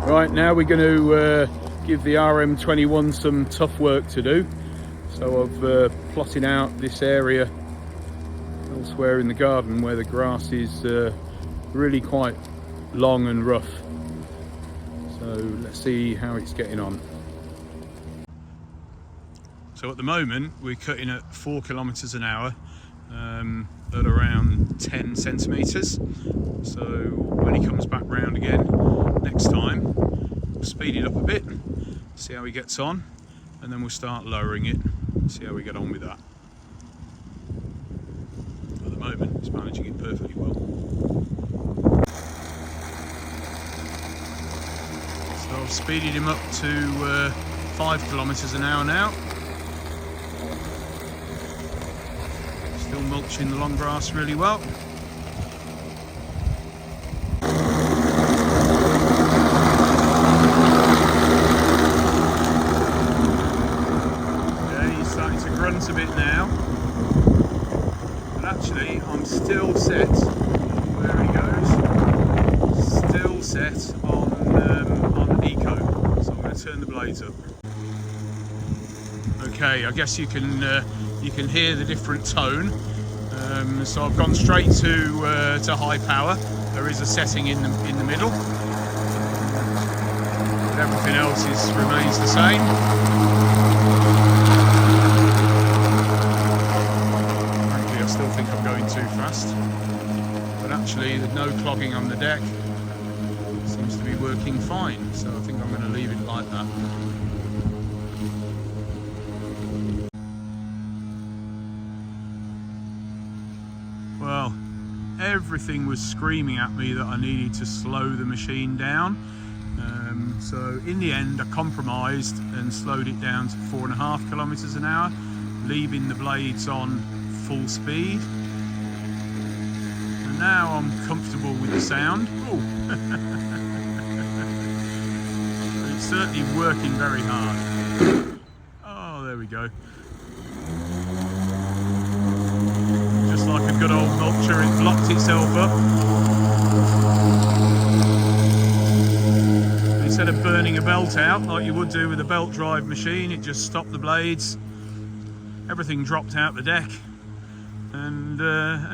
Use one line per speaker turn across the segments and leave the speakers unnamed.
Right, now we're going to give the RM21 some tough work to do. So I've plotted out this area elsewhere in the garden where the grass is really quite long and rough. So let's see how it's getting on. So at the moment we're cutting at 4 kilometers an hour at around 10 centimeters. So when he comes back round again next time, we'll speed it up a bit, see how he gets on, and then we'll start lowering it, see how we get on with that. At the moment he's managing it perfectly well. So I've speeded him up to 5 kilometers an hour now. Still mulching the long grass really well. Okay, he's starting to grunt a bit now. But actually, I'm still set, where he goes, still set on Eco. So I'm going to turn the blades up. Okay, I guess you can hear the different tone. So I've gone straight to high power. There is a setting in the middle. But everything else remains the same. Frankly, I still think I'm going too fast. But actually, there's no clogging on the deck. It seems to be working fine. So I think I'm going to leave it like that. Well, everything was screaming at me that I needed to slow the machine down. So in the end, I compromised and slowed it down to 4.5 kilometers an hour, leaving the blades on full speed. And now I'm comfortable with the sound. Oh. It's certainly working very hard. Oh, there we go. Just like a good old mulcher, it blocked itself up. Instead of burning a belt out like you would do with a belt drive machine, it just stopped the blades. Everything dropped out the deck, and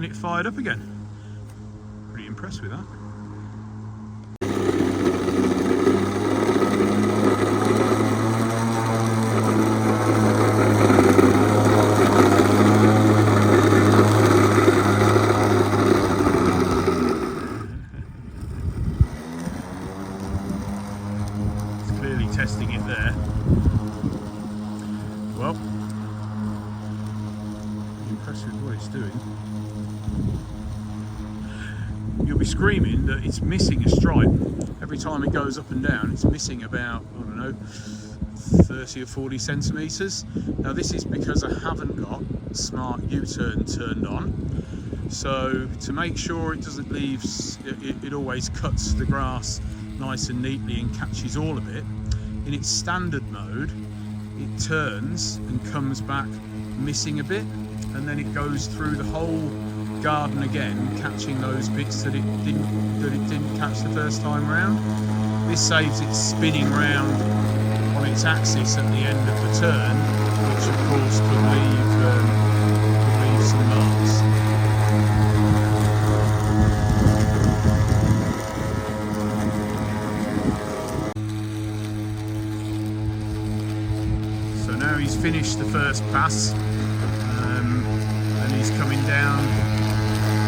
it fired up again. Pretty impressed with that. Testing it there. Well, I'm impressed with what it's doing. You'll be screaming that it's missing a stripe. Every time it goes up and down, it's missing about, I don't know, 30 or 40 centimeters. Now this is because I haven't got smart U-turn turned on. So to make sure it doesn't leave, it always cuts the grass nice and neatly and catches all of it. In its standard mode, it turns and comes back missing a bit, and then it goes through the whole garden again, catching those bits that it didn't catch the first time round. This saves it spinning round on its axis at the end of the turn, which of course could leave some marks. Now he's finished the first pass, and he's coming down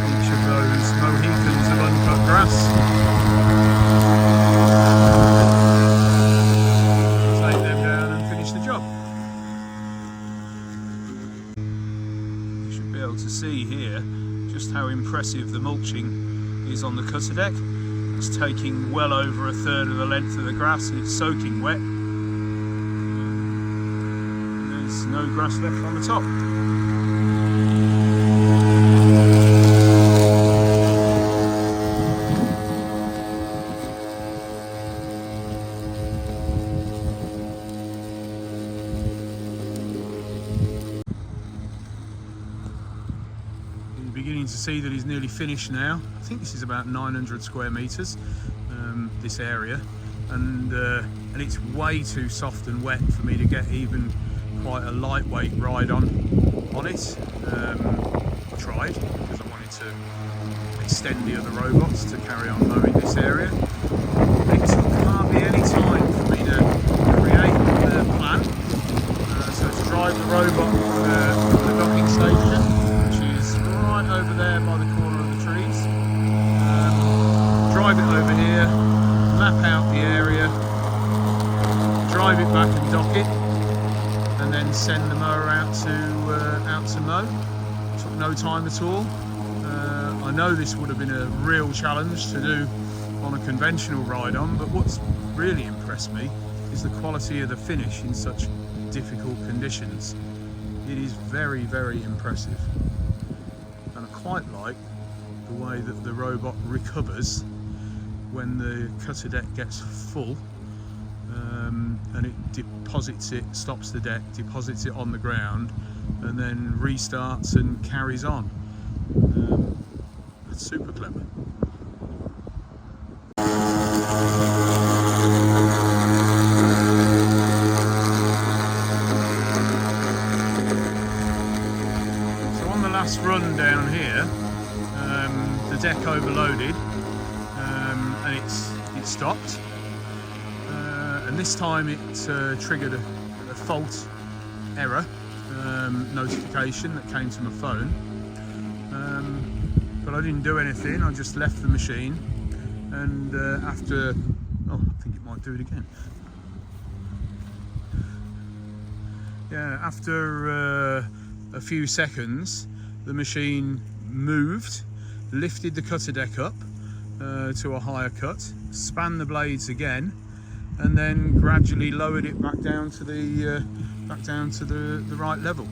each of those mohicans of uncut grass. Take them down and finish the job. You should be able to see here just how impressive the mulching is on the cutter deck. It's taking well over 1/3 of the length of the grass, and it's soaking wet. No grass left on the top. You're beginning to see that he's nearly finished now. I think this is about 900 square meters, this area. and it's way too soft and wet for me to get even quite a lightweight ride on it. I tried because I wanted to extend the other robots to carry on mowing this area. It took hardly any time for me to create the plan. So to drive the robot from the docking station, which is right over there by the corner of the trees. Drive it over here, map out the area, drive it back and dock it, and then send the mower out to mow. Took no time at all. I know this would have been a real challenge to do on a conventional ride-on, but what's really impressed me is the quality of the finish in such difficult conditions. It is very, very impressive, and I quite like the way that the robot recovers when the cutter deck gets full, and it deposits it, stops the deck, deposits it on the ground, and then restarts and carries on. That's super clever. So on the last run down here, the deck overloaded, and it stopped, and this time it triggered a fault error notification that came to my phone, but I didn't do anything. I just left the machine, and after, oh, I think it might do it again. Yeah, after a few seconds, the machine moved, lifted the cutter deck up to a higher cut, spanned the blades again, and then gradually lowered it back down to the right level.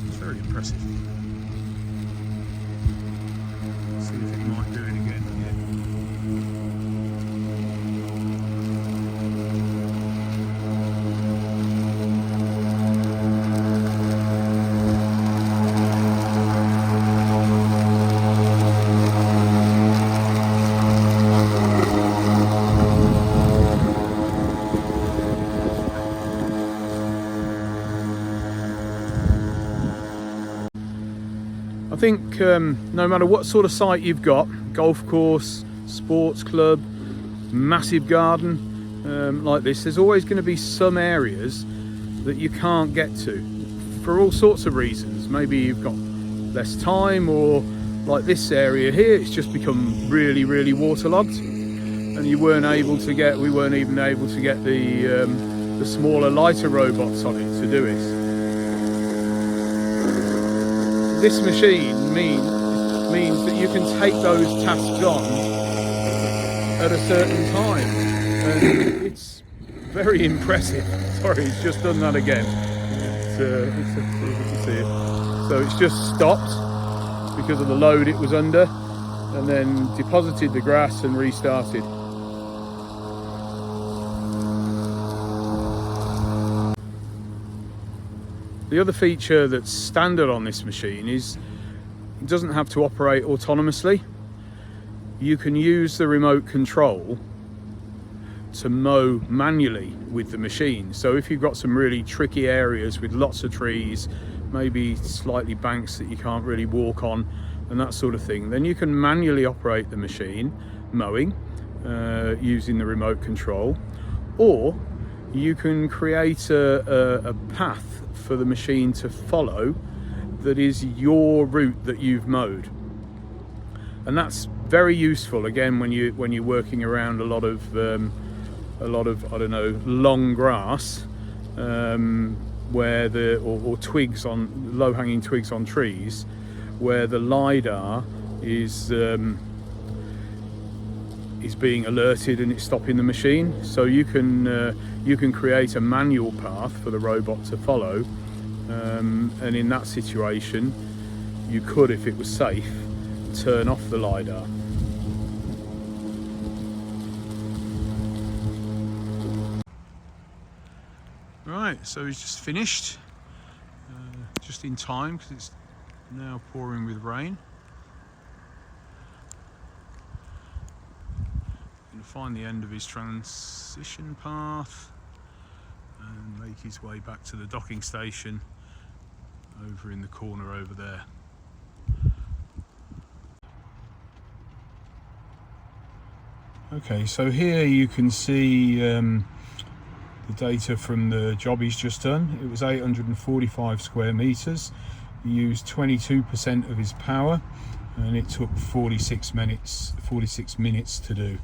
It's very impressive. See if it might do it again. I think no matter what sort of site you've got, golf course, sports club, massive garden like this, there's always going to be some areas that you can't get to for all sorts of reasons. Maybe you've got less time, or like this area here, it's just become really, really waterlogged, and we weren't even able to get the smaller, lighter robots on it to do it. This machine means that you can take those tasks on at a certain time, and it's very impressive. Sorry, it's just done that again. Let's see if you can see it. So it's just stopped because of the load it was under, and then deposited the grass and restarted. The other feature that's standard on this machine is it doesn't have to operate autonomously. You can use the remote control to mow manually with the machine. So if you've got some really tricky areas with lots of trees, maybe slightly banks that you can't really walk on and that sort of thing, then you can manually operate the machine mowing using the remote control, or you can create a path for the machine to follow that is your route that you've mowed, and that's very useful again when you're working around a lot of I don't know, long grass, where or twigs on low-hanging twigs on trees, where the LiDAR is being alerted and it's stopping the machine. So you can create a manual path for the robot to follow, and in that situation you could, if it was safe, turn off the LiDAR. Right, so he's just finished, just in time because it's now pouring with rain. You to find the end of his transition path and make his way back to the docking station over in the corner over there. Okay, so here you can see the data from the job he's just done. It was 845 square meters. He used 22% of his power and it took 46 minutes to do.